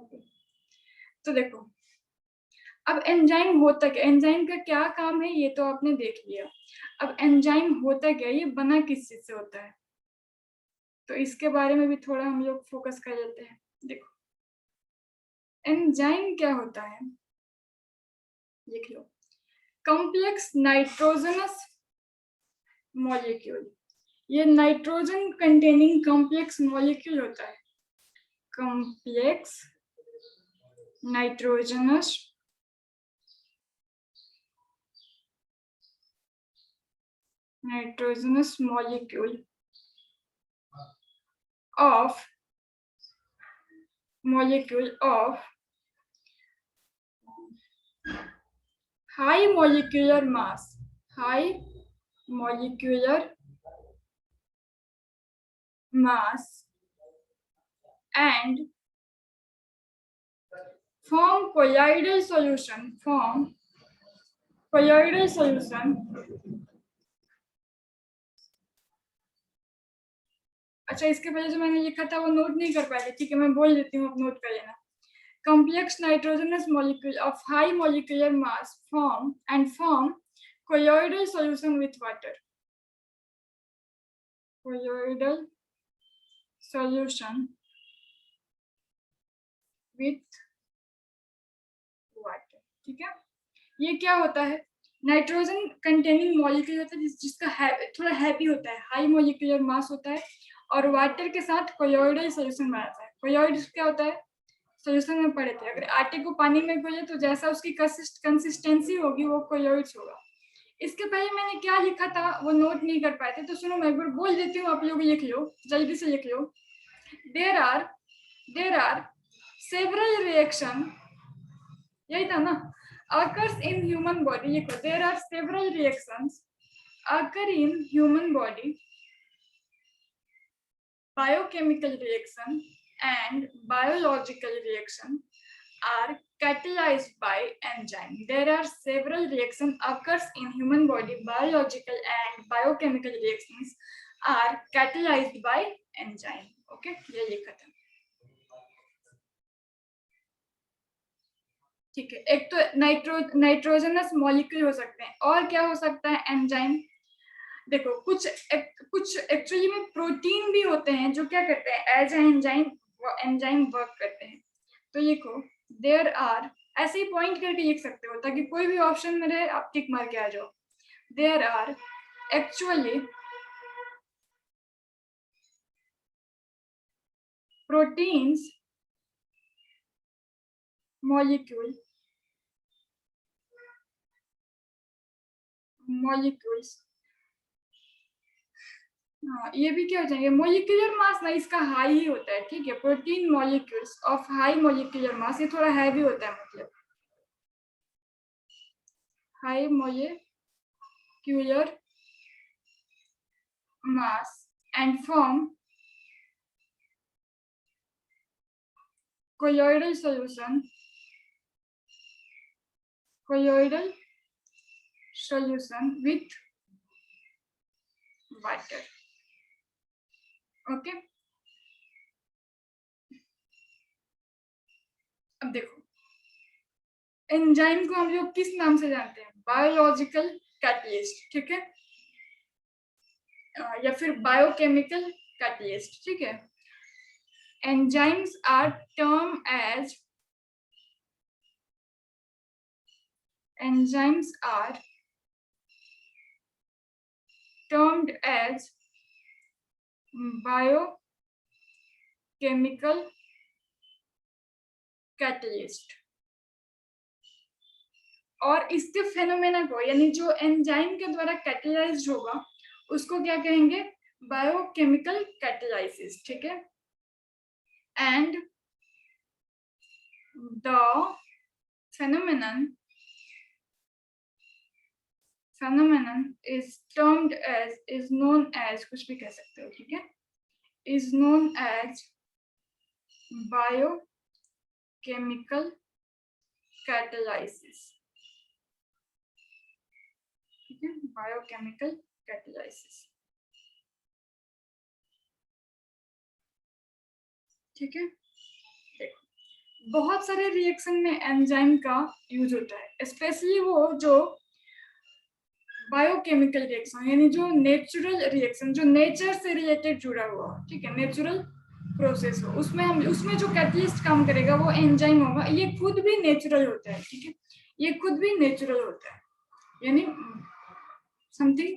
Okay, तो देखो अब एंजाइम होता क्या, एंजाइम का क्या काम है ये तो आपने देख लिया। अब एंजाइम होता क्या, ये बना किस चीज से होता है, तो इसके बारे में भी थोड़ा हम लोग फोकस कर लेते हैं। देखो एंजाइम क्या होता है, लिख लो, कॉम्प्लेक्स नाइट्रोजनस मॉलिक्यूल। ये नाइट्रोजन कंटेनिंग कॉम्प्लेक्स मॉलिक्यूल होता है, complex nitrogenous molecule of high molecular mass and form colloidal solution अच्छा, इसके पहले जो मैंने लिखा था वो नोट नहीं कर पाए थे, ठीक है मैं बोल देती हूँ, आप नोट कर लेना। Complex nitrogenous molecule of high molecular mass form colloidal solution with water. Colloidal solution with water, ठीक है। ये क्या होता है, नाइट्रोजन कंटेनिंग मॉलिक्यूल होता है जिसका थोड़ा हैवी होता है, हाई मोलिकुलर मास होता है और वाटर के साथ कोलोइडल सॉल्यूशन बनाता है। कोलोइड क्या होता है, सॉल्यूशन में पढ़े थे, अगर आटे को पानी में घोले तो जैसा उसकी कंसिस्टेंसी होगी वो कोलोइड्स होगा। इसके पहले मैंने क्या लिखा था वो नोट नहीं कर पाए थे, तो सुनो मैं एक बार बोल देती हूँ, आप लोग लिख लो, जल्दी से लिख लो। देर आर सेवरल रिएक्शन, यही था ना, occurs in human body, लिखो, there are several reactions occur in human body, biochemical reaction and biological reaction are catalyzed by enzyme. There are several reactions occurs in human body, biological and biochemical reactions are catalyzed by enzyme. Okay, ये लिखा था, ठीक है। एक तो nitrogenous molecule हो सकते हैं, और क्या हो सकता है, एंजाइम। देखो कुछ एक्चुअली में प्रोटीन भी होते हैं जो क्या करते हैं, एज एंजाइम वर्क करते हैं। तो लिखो देयर आर, ऐसे ही पॉइंट करके लिख सकते हो ताकि कोई भी ऑप्शन में रहे आप टिक मार के आ जाओ। There are actually proteins molecules, हाँ ये भी क्या हो जाएंगे, मोलिकुलर मास ना इसका हाई ही होता है, ठीक है। Protein molecules of high molecular mass, ये थोड़ा हैवी होता है, मतलब high molecular mass and form colloidal solution with water. Okay, अब देखो एंजाइम को हम लोग किस नाम से जानते हैं, बायोलॉजिकल कैटलिस्ट, ठीक है, या फिर बायोकेमिकल कैटलिस्ट, ठीक है। Enzymes are termed as biochemical catalyst, और इसके फेनोमेना को, यानी जो एंजाइम के द्वारा कैटलाइज्ड होगा उसको क्या कहेंगे, बायोकेमिकल कैटलाइसिस, ठीक है। And the phenomenon is known as, कुछ भी कह सकते हो, ठीक है, is known as biochemical catalysis, ठीक है, biochemical catalysis, ठीक है। देखो बहुत सारे रिएक्शन में एंजाइम का यूज होता है, स्पेशली वो जो बायोकेमिकल रिएक्शन, यानी जो नेचुरल रिएक्शन, जो नेचर से रिलेटेड जुड़ा हुआ, ठीक है, नेचुरल प्रोसेस हो, उसमें जो कैटलिस्ट काम करेगा वो एंजाइम होगा। ये खुद भी नेचुरल होता है, ठीक है, ये खुद भी नेचुरल होता है, यानी समथिंग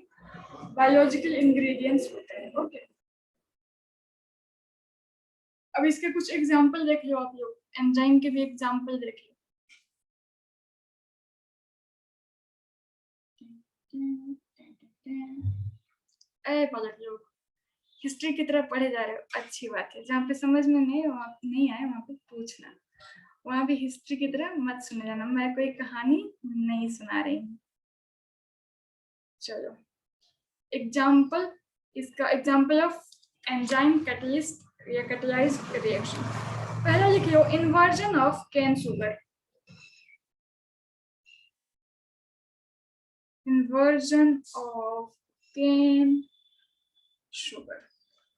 बायोलॉजिकल इंग्रेडिएंट्स होते हैं। ओके, अब इसके कुछ एग्जांपल देख लो आप लोग, एंजाइम के भी एग्जांपल देख लो। अरे पलट लोग हिस्ट्री की तरफ पढ़े जा रहे हो, अच्छी बात है। जहाँ पे समझ में नहीं आए वहाँ पे पूछना, वहाँ भी हिस्ट्री की तरह मत सुने जाना, मैं कोई कहानी नहीं सुना रही हूँ। चलो एग्जाम्पल, इसका एग्जाम्पल ऑफ एंजाइम कैटलिस्ट या कैटलाइज्ड रिएक्शन। पहला लिख लो, inversion of cane sugar. Inversion of cane sugar.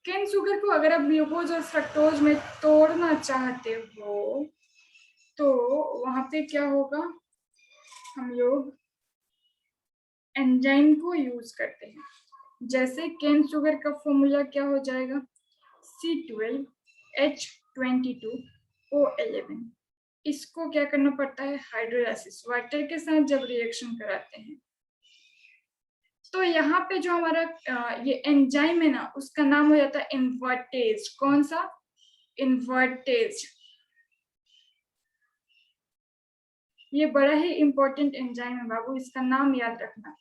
Cane sugar को अगर आप ग्लूकोज और फ्रक्टोज में तोड़ना चाहते हो तो वहां पे क्या होगा, हम लोग एंजाइम को यूज करते हैं। जैसे केन शुगर का फॉर्मूला क्या हो जाएगा, C12H22O11। इसको क्या करना पड़ता है, हाइड्रोलाइसिस, वाटर के साथ जब रिएक्शन कराते हैं तो यहाँ पे जो हमारा ये एंजाइम है ना, उसका नाम हो जाता है इन्वर्टेज। कौन सा, इन्वर्टेज। ये बड़ा ही इंपॉर्टेंट एंजाइम है बाबू, इसका नाम याद रखना।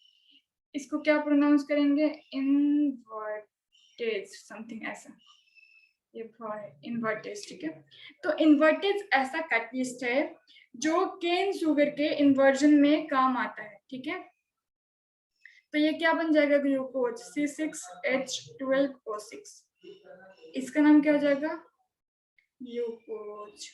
इसको क्या प्रोनाउंस करेंगे, इन्वर्टेज, समथिंग ऐसा, ये इन्वर्टेज, ठीक है। तो इन्वर्टेज ऐसा कैटलिस्ट है जो केन शुगर के इन्वर्जन में काम आता है, ठीक है। तो ये क्या बन जाएगा, ग्लूकोज C6H12O6, इसका नाम क्या हो जाएगा, ग्लूकोज।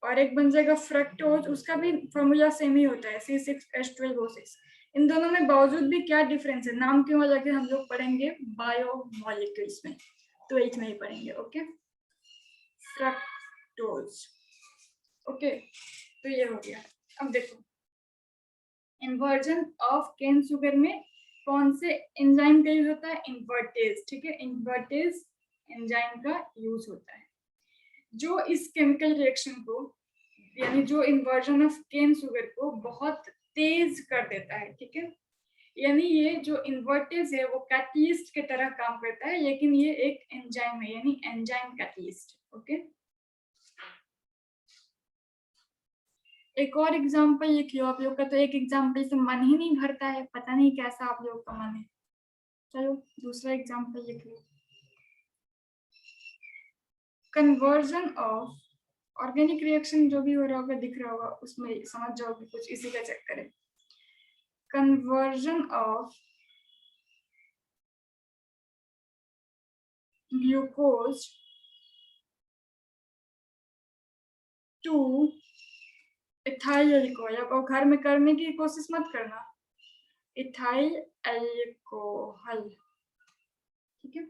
और एक बन जाएगा फ्रक्टोज, उसका भी फॉर्मूला सेम ही होता है, C6H12O6। इन दोनों में बावजूद भी क्या डिफरेंस है, नाम क्यों अलग है, हम लोग पढ़ेंगे बायोमोलिक्यूल्स में, 12th में ही पढ़ेंगे। Okay, fructose. ओके, तो ये हो गया। अब देखो इन्वर्जन ऑफ केन शुगर में कौन से एंजाइम का यूज होता है, इन्वर्टेज, ठीक है, इन्वर्टेज एंजाइम का यूज होता है जो इस केमिकल रिएक्शन को, यानी जो इन्वर्जन ऑफ केन शुगर को बहुत तेज कर देता है, ठीक है। यानी ये जो इन्वर्टेज है वो कैटलिस्ट की तरह काम करता है, लेकिन ये एक एंजाइम है, यानी एंजाइम कैटलिस्ट। ओके, एक और एग्जांपल लिखियो आप लोग का, तो एक एग्जांपल से मन ही नहीं भरता है, पता नहीं कैसा आप लोगों का मन है। चलो दूसरा एग्जांपल लिख लो, कन्वर्जन ऑफ, ऑर्गेनिक रिएक्शन जो भी हो रहा होगा दिख रहा होगा उसमें समझ जाओगे कुछ, इसी का चक्कर है। Conversion of glucose two ethyl alcohol. अब घर में करने की कोशिश मत करना, इथाइल अल्कोहल, ठीक है।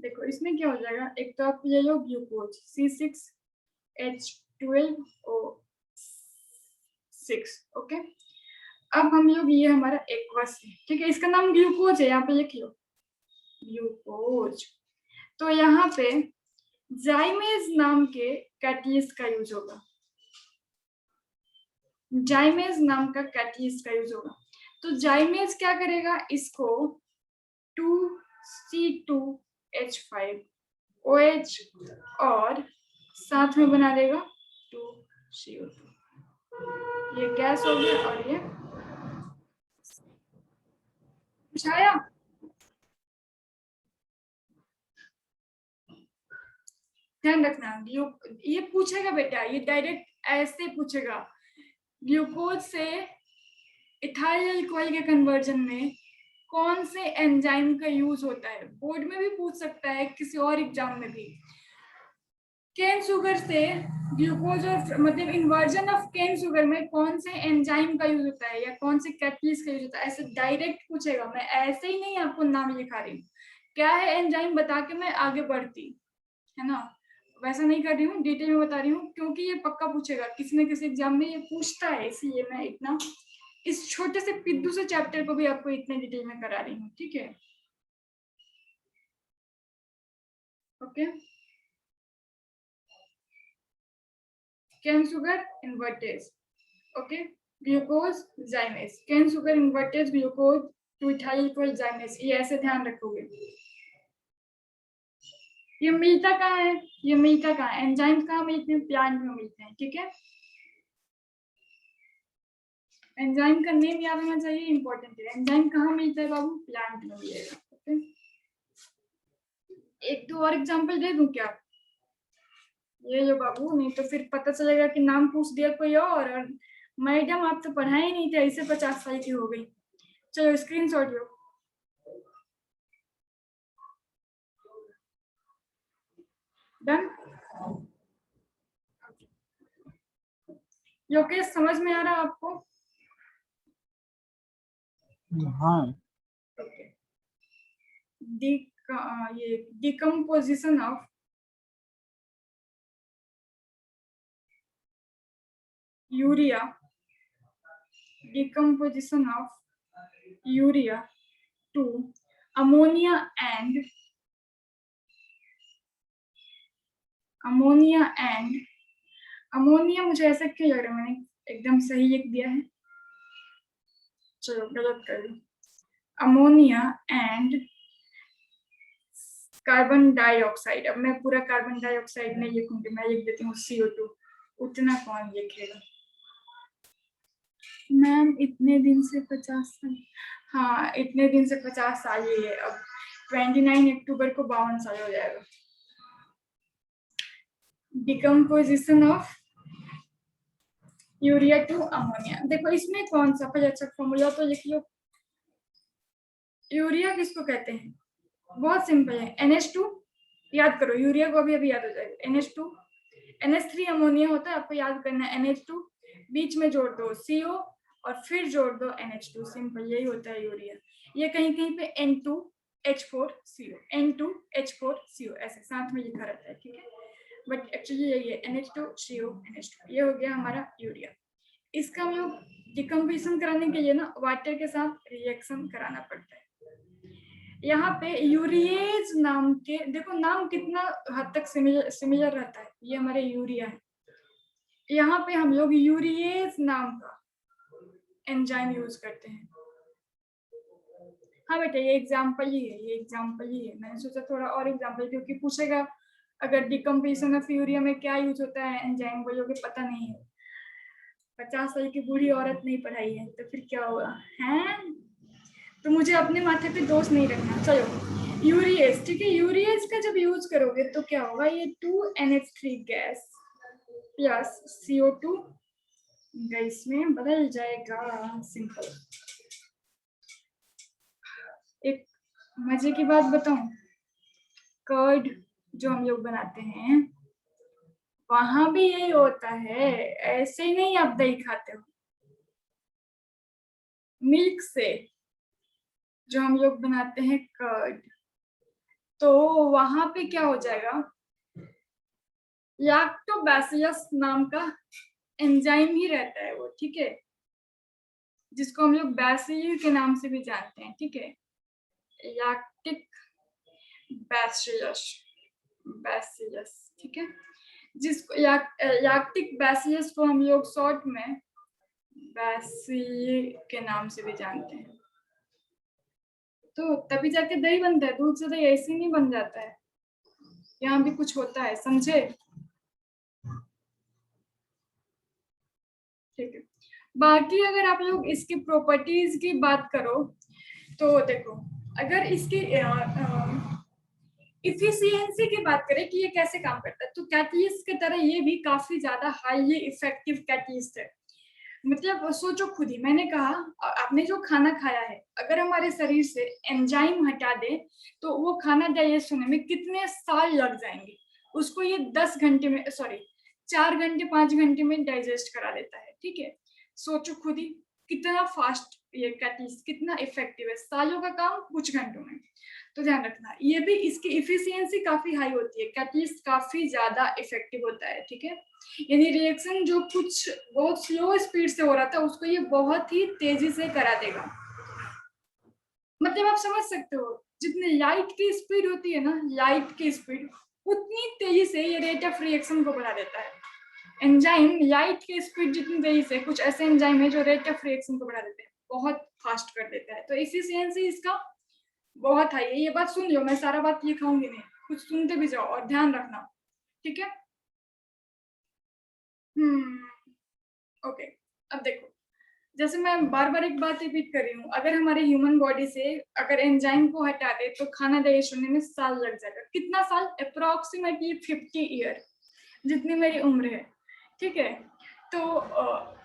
देखो इसमें क्या हो जाएगा, एक तो आप ले लो ग्लूकोज C6H12O6। ओके, अब हम लोग, ये हमारा एक्वस है, ठीक है, इसका नाम ग्लूकोज है, यहाँ पे लिख लो ग्लूकोज। तो यहाँ पे जाइमेज नाम के कैटलिस्ट का यूज होगा, जाइमेज नाम का कैटलिस्ट का यूज होगा। तो जाइमेज क्या करेगा, इसको 2C2H5OH और साथ में बना देगा 2CO2। ये गैस हो गया और ये बुझाया। ध्यान रखना, ये पूछेगा बेटा, ये डायरेक्ट ऐसे पूछेगा, ग्लूकोज से इथाइल अल्कोहल के कन्वर्जन में कौन से एंजाइम का यूज होता है, बोर्ड में भी पूछ सकता है, किसी और एग्जाम में भी। केन शुगर से ग्लूकोज और मतलब इन्वर्जन ऑफ केन शुगर में कौन से एंजाइम का यूज होता है या कौन से कैटलिस्ट का यूज होता है, ऐसे डायरेक्ट पूछेगा। मैं ऐसे ही नहीं आपको नाम लिखा रही हूँ, क्या है एंजाइम बता के मैं आगे बढ़ती, है ना, वैसा नहीं कर रही हूँ, डिटेल में बता रही हूँ क्योंकि ये पक्का पूछेगा, किसी न किसी एग्जाम में ये पूछता है, इसलिए मैं इतना इस छोटे से पिद्दू से चैप्टर को भी आपको इतने डिटेल में करा रही हूँ, ठीक है। Okay, cane sugar invertase, okay, glucose जाइमेज, cane sugar invertase glucose two ethyl equal जाइमेज, ये ऐसे ध्यान रखोगे। ये मिलता कहाँ है, ये मिलता कहाँ है, एंजाइम कहाँ मिलते हैं, प्लांट में मिलते हैं, ठीक है। एंजाइम का नेम याद होना चाहिए, इंपॉर्टेंट है। एंजाइम कहाँ मिलता है बाबू, प्लांट में मिलेगा, ओके। एक दो और एग्जांपल दे दूं क्या, ये लो बाबू, नहीं तो फिर पता चलेगा कि नाम पूछ दिया कोई और मैडम आप तो पढ़ाए ही नहीं थे, ऐसे 50 साल की हो गई। चलो स्क्रीनशॉट लो, डन। योगेश समझ में आ रहा आपको? हाँ। ये decomposition of urea, decomposition of urea to ammonia and ammonia, मुझे ऐसा क्यों लग रहा है मैंने एकदम सही लिख दिया है, चलो गलत कर दी, अमोनिया एंड कार्बन डाइऑक्साइड। अब मैं पूरा कार्बन डाइऑक्साइड नहीं लिखूंगी, मैं लिख देती हूँ CO2, उतना कौन लिखेगा मैम, इतने दिन से 50 साल, हाँ इतने दिन से 50 साल ही है, अब 29 अक्टूबर को 52 साल हो जाएगा। Decomposition of urea to ammonia, देखो इसमें कौन सा, पहले अच्छा फॉर्मूला तो लिख लो। यूरिया किसको कहते हैं, बहुत सिंपल है, NH2, याद करो, यूरिया को अभी याद हो जाएगा, NH2, NH3 अमोनिया होता है, आपको याद करना है NH2, बीच में जोड़ दो CO और फिर जोड़ दो NH2, सिंपल यही होता है यूरिया। ये कहीं कहीं पे N2H4CO, N2H4CO ऐसे साथ में लिखा रहता है, ठीक है, बट एक्चुअली यही है NH2CO NH2, ये हो गया हमारा यूरिया। इसका हम लोग डिकम्पोजिशन कराने के लिए ना वाटर के साथ रिएक्शन कराना पड़ता है। यहाँ पे यूरिएज नाम के, देखो नाम कितना हद तक सिमिलर रहता है, ये हमारे यूरिया है, यहाँ पे हम लोग यूरिएज नाम का एंजाइम यूज करते हैं। हाँ बेटा, ये एग्जाम्पल ही है, ये एग्जाम्पल ही है, मैंने सोचा थोड़ा और एग्जाम्पल, क्योंकि पूछेगा अगर डिकम्पोजिशन ऑफ यूरिया में क्या यूज होता है एंजाइम, बोलोगे पता नहीं है, 50 साल की बूढ़ी औरत नहीं पढ़ाई है तो फिर क्या हुआ है, तो मुझे अपने माथे पे दोष नहीं रखना। चलो यूरिएज, ठीक है, यूरिएज का जब यूज करोगे तो क्या होगा, ये 2NH3 gas plus CO2 gas में बदल जाएगा, सिंपल। एक मजे की बात बताऊं, कर्ड जो हम लोग बनाते हैं वहां भी यही होता है, ऐसे ही नहीं आप दही खाते हो, मिल्क से जो हम लोग बनाते हैं कर्ड, तो वहां पे क्या हो जाएगा, लैक्टोबैसिलस नाम का एंजाइम ही रहता है वो, ठीक है, जिसको हम लोग बैसिल के नाम से भी जानते हैं, ठीक है, लैक्टिक बैसिलस, बैसिलस, ठीक है, जिसको लैक्टिक बैसिलस को हम लोग शॉर्ट में बैसिल के नाम से भी जानते हैं। तो तभी जाके दही बनता है, दूध से दही ऐसे ही नहीं बन जाता है, यहाँ भी कुछ होता है, समझे, ठीक है। बाकी अगर आप लोग इसकी प्रॉपर्टीज की बात करो तो देखो, अगर इसकी इफिशियंसी की बात करें कि ये कैसे काम करता है, तो कैटलिस्ट की तरह ये भी काफी ज्यादा हाईली इफेक्टिव कैटलिस्ट है। मतलब सोचो खुद ही, मैंने कहा आपने जो खाना खाया है, अगर हमारे शरीर से एंजाइम हटा दे तो वो खाना डाइजेस्ट होने में कितने साल लग जाएंगे, उसको ये 10 घंटे में, सॉरी 4 घंटे 5 घंटे में डाइजेस्ट करा देता है, ठीक है। सोचो खुद ही कितना फास्ट ये कैटलिस्ट, कितना इफेक्टिव है, सालों का काम कुछ घंटों में। तो ध्यान रखना, ये भी इसकी इफिशियंसी काफी हाई होती है, कैटलिस्ट काफी ज्यादा इफेक्टिव होता है, ठीक है। यानी रिएक्शन जो कुछ बहुत स्लो स्पीड से हो रहा था उसको ये बहुत ही तेजी से करा देगा। मतलब आप समझ सकते हो, जितनी लाइट की स्पीड होती है ना, लाइट की स्पीड, उतनी तेजी से ये रेट ऑफ रिएक्शन को बढ़ा देता है। एंजाइम लाइट की स्पीड जितनी तेजी से, कुछ ऐसे एंजाइम है जो रेट ऑफ रिएक्शन को बढ़ा देते हैं, बहुत फास्ट कर देता है। तो इफिशियंसी इसका बहुत हाई है। ये बात सुन लो, मैं सारा बात लिखाऊंगी नहीं, कुछ सुनते भी जाओ और ध्यान रखना, ठीक है। ओके, अब देखो, जैसे मैं बार बार एक बात रिपीट कर रही हूँ, अगर हमारे ह्यूमन बॉडी से अगर एंजाइम को हटा दे तो खाना डाइजेस्ट होने में साल लग जाएगा। कितना साल? अप्रोक्सीमेटली 50 ईयर, जितनी मेरी उम्र है, ठीक है। तो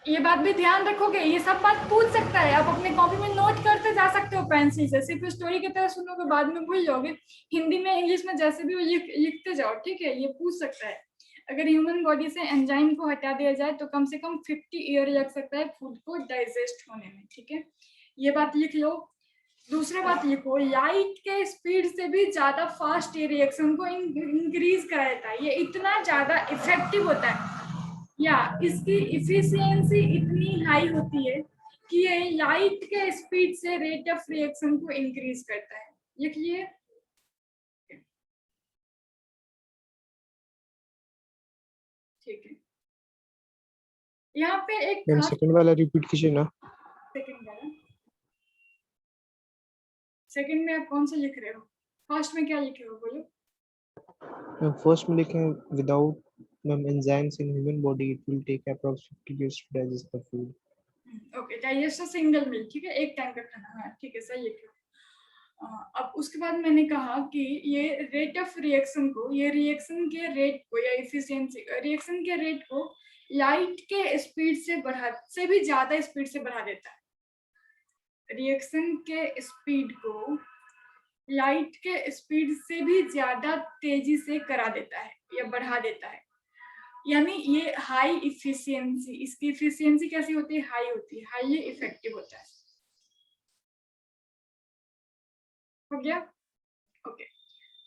ये बात भी ध्यान रखोगे, ये सब बात पूछ सकता है, आप अपने कॉपी में नोट करते जा सकते हो पेंसिल से, सिर्फ स्टोरी की तरह सुनोगे बाद में भूल जाओगे, हिंदी में इंग्लिश में जैसे भी लिखते जाओ, ठीक है। ये पूछ सकता है, अगर ह्यूमन बॉडी से एंजाइम को हटा दिया जाए तो कम से कम 50 ईयर लग सकता है फूड को डाइजेस्ट होने में, ठीक है। ये बात लिख लो। दूसरा बात लिखो, लाइट के स्पीड से भी ज्यादा फास्ट ये रिएक्शन को इंक्रीज करा देता है, ये इतना ज्यादा इफेक्टिव होता है, या इसकी इफिशियंसी इतनी हाई होती है कि ये लाइट के स्पीड से रेट ऑफ रिएक्शन को इंक्रीज करता है। लिखिए, ठीक है। यहाँ पे एक मैम सेकंड वाला रिपीट कीजिए ना। सेकंड वाला, सेकंड में आप कौन सा लिख रहे हो? फर्स्ट में क्या लिखे हो बोलो? मैम फर्स्ट में लिखे without ma'am enzymes in human body it will take approx 50 years to digest the food. Okay, digestion single meal, ठीक है, एक टाइम का खाना, हाँ ठीक है, सही लिख रहे हो। अब उसके बाद मैंने कहा कि ये रेट ऑफ रिएक्शन को, ये रिएक्शन के रेट को या इफिशियंसी, रिएक्शन के रेट को लाइट के स्पीड से भी ज्यादा स्पीड से बढ़ा देता है। रिएक्शन के स्पीड को लाइट के स्पीड से भी ज्यादा तेजी से करा देता है या बढ़ा देता है, यानी ये हाई इफिशियंसी, इसकी इफिशियंसी कैसी होती है? हाई होती है, हाईली इफेक्टिव होता है। हो गया? ओके,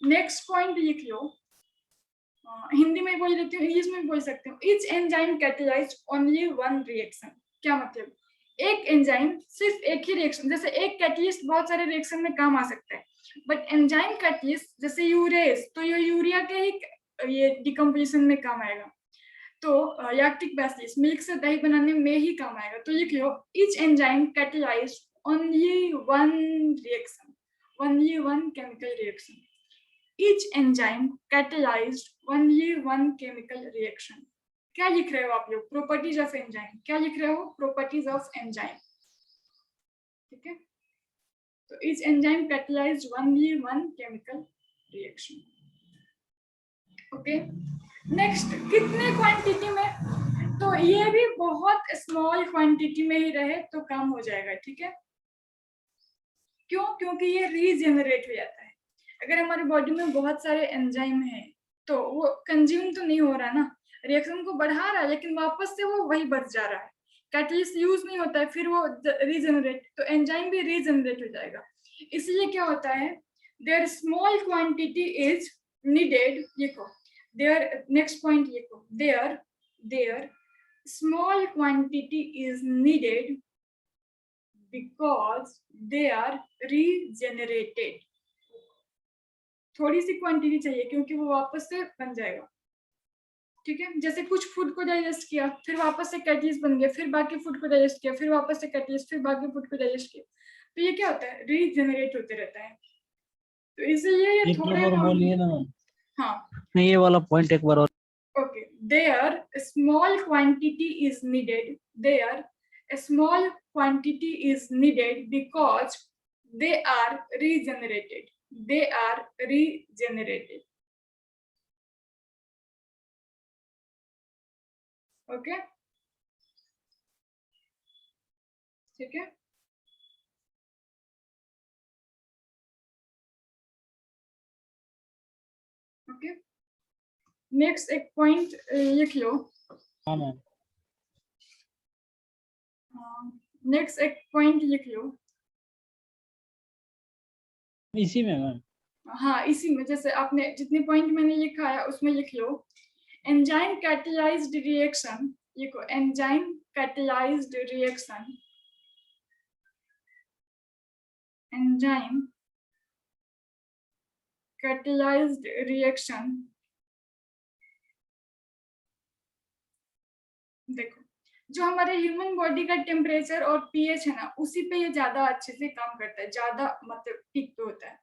नेक्स्ट पॉइंट लिख लो। हिंदी में बोल देती हूँ, इंग्लिश में बोल सकते हो। Each enzyme catalyse only one reaction. क्या मतलब? एक एंजाइम सिर्फ एक ही रिएक्शन, जैसे एक कैटलिस्ट बहुत सारे रिएक्शन में काम आ सकता है, बट एंजाइम कैटलिस्ट जैसे यूरेस, तो ये यूरिया के ही ये डिकम्पोजिशन में काम आएगा। तो लैक्टिक बेसिस, मिल्क से दही बनाने में ही काम आएगा। तो लिख लो, each enzyme catalyse only one reaction, only one chemical reaction. Each enzyme catalyzed only one chemical reaction. क्या लिख रहे हो आप लोग? Properties of enzyme. क्या लिख रहे हो? प्रॉपर्टीज ऑफ एंजाइम, ठीक है। तो each enzyme catalyzed only one chemical reaction. Okay, next, कितने क्वांटिटी में? तो ये भी बहुत स्मॉल क्वांटिटी में ही रहे तो काम हो जाएगा, ठीक है। क्यों? क्योंकि ये रीजेनरेट हो जाता है। अगर हमारी बॉडी में बहुत सारे एंजाइम हैं तो वो कंज्यूम तो नहीं हो रहा ना, रिएक्शन को बढ़ा रहा है लेकिन वापस से वो वही बच जा रहा है, कैटलिस्ट यूज नहीं होता है, फिर वो रीजेनरेट, तो एंजाइम भी रीजेनरेट हो जाएगा। इसलिए क्या होता है, there small quantity is needed, लिखो देयर, नेक्स्ट पॉइंट लिखो, there small quantity is needed because they are regenerated. थोड़ी सी क्वांटिटी चाहिए क्योंकि वो वापस से बन जाएगा, ठीक है। जैसे कुछ फूड को डाइजेस्ट किया, फिर वापस से कैटलिस्ट बन गया, फिर बाकी फूड को डाइजेस्ट किया, फिर वापस से कैटलिस्ट, फिर बाकी फूड को डाइजेस्ट किया, तो ये क्या होता है? रीजनरेट होते रहता है। तो इसलिए ये एक थोड़े बार बोलिए ना। हाँ, नहीं, ये वाला पॉइंट एक बार और। okay, there a small quantity is needed, there a small quantity is needed because they are regenerated, they are regenerated. Okay, ठीक है। ओके, नेक्स्ट एक पॉइंट लिख लो। हाँ मैम, नेक्स्ट एक पॉइंट लिख लो। इसी में मैम। हाँ इसी में जैसे आपने जितने पॉइंट मैंने लिखा है उसमें लिख लो एंजाइम कैटलाइज्ड रिएक्शन, लिखो enzyme catalysed reaction, enzyme catalysed reaction. देखो जो हमारे ह्यूमन बॉडी का टेम्परेचर और पीएच है ना उसी पे ये ज्यादा अच्छे से काम करता है, ज्यादा मतलब पीक पे होता है।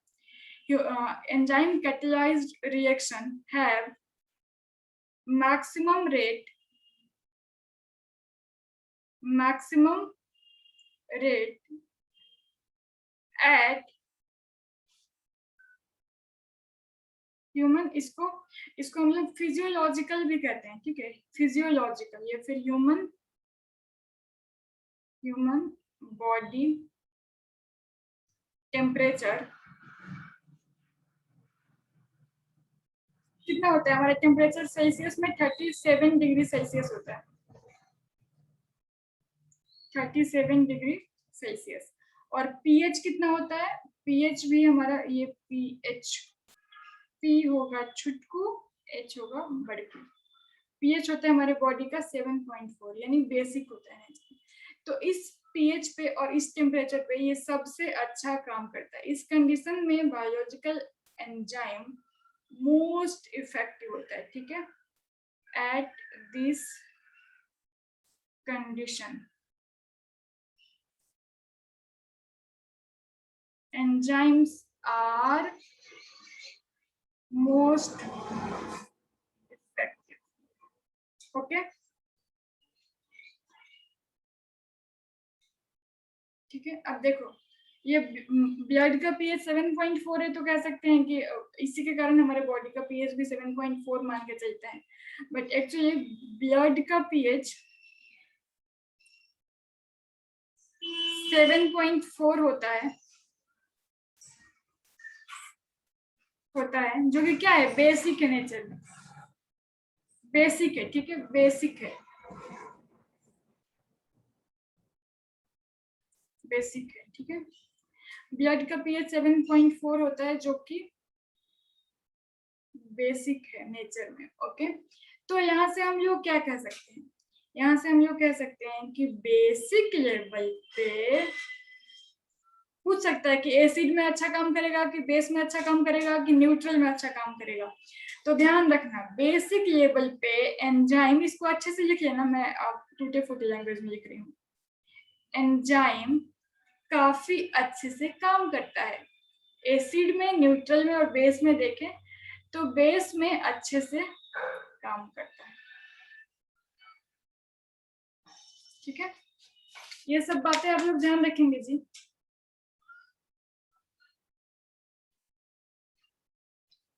Enzyme catalysed reaction have maximum rate at human, इसको हम लोग फिजियोलॉजिकल भी कहते हैं, ठीक है, फिजियोलॉजिकल या फिर ह्यूमन बॉडी टेम्परेचर कितना होता है हमारा टेम्परेचर सेल्सियस में 37 डिग्री सेल्सियस होता है, 37 डिग्री सेल्सियस। और पीएच कितना होता है, पीएच भी हमारा ये पीएच, पी होगा छुटकू, एच होगा बड़कू, पीएच होता है हमारे बॉडी का 7.4 यानी बेसिक होता है। तो इस पीएच पे और इस टेम्परेचर पे ये सबसे अच्छा काम करता है। इस कंडीशन में बायोलॉजिकल एंजाइम मोस्ट इफेक्टिव होता है, ठीक है। At this condition enzymes are most effective, okay, ठीक है। अब देखो ये ब्लड का पीएच 7.4 है तो कह सकते हैं कि इसी के कारण हमारे बॉडी का पीएच भी 7.4 मान के चलता है, बट एक्चुअली ब्लड का पीएच 7.4 होता है जो कि क्या है, बेसिक है, नेचर में बेसिक है, ठीक है, बेसिक है, बेसिक है, ठीक है। ब्लड का पीएच 7.4 होता है जो कि बेसिक है नेचर में, ओके। तो यहाँ से हम लोग क्या कह सकते हैं, यहाँ से हम लोग कह सकते हैं कि बेसिक लेवल पे पूछ सकता है कि एसिड में अच्छा काम करेगा कि बेस में अच्छा काम करेगा कि न्यूट्रल में अच्छा काम करेगा। तो ध्यान रखना बेसिक लेवल पे एंजाइम, इसको अच्छे से लिख लेना, मैं आप टूटे फूटे लैंग्वेज में लिख रही हूँ, एंजाइम काफी अच्छे से काम करता है। एसिड में, न्यूट्रल में और बेस में देखें तो बेस में अच्छे से काम करता है, ठीक है। ये सब बातें आप लोग ध्यान रखेंगे जी।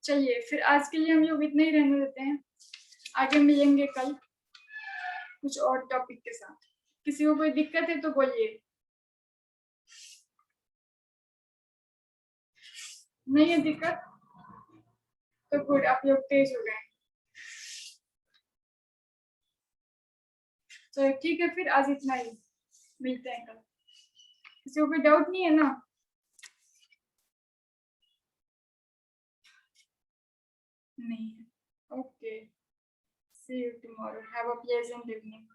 चलिए फिर आज के लिए हम लोग इतना ही रहने देते हैं, आगे मिलेंगे कल कुछ और टॉपिक के साथ। किसी को कोई दिक्कत है तो बोलिए, नहीं है दिक्कत तो गुड, आप लोग तेज हो गए। तो ठीक है फिर आज इतना ही, मिलते हैं कल। किसी को कोई डाउट नहीं है ना? नहीं है, okay, see you tomorrow, have a pleasant evening.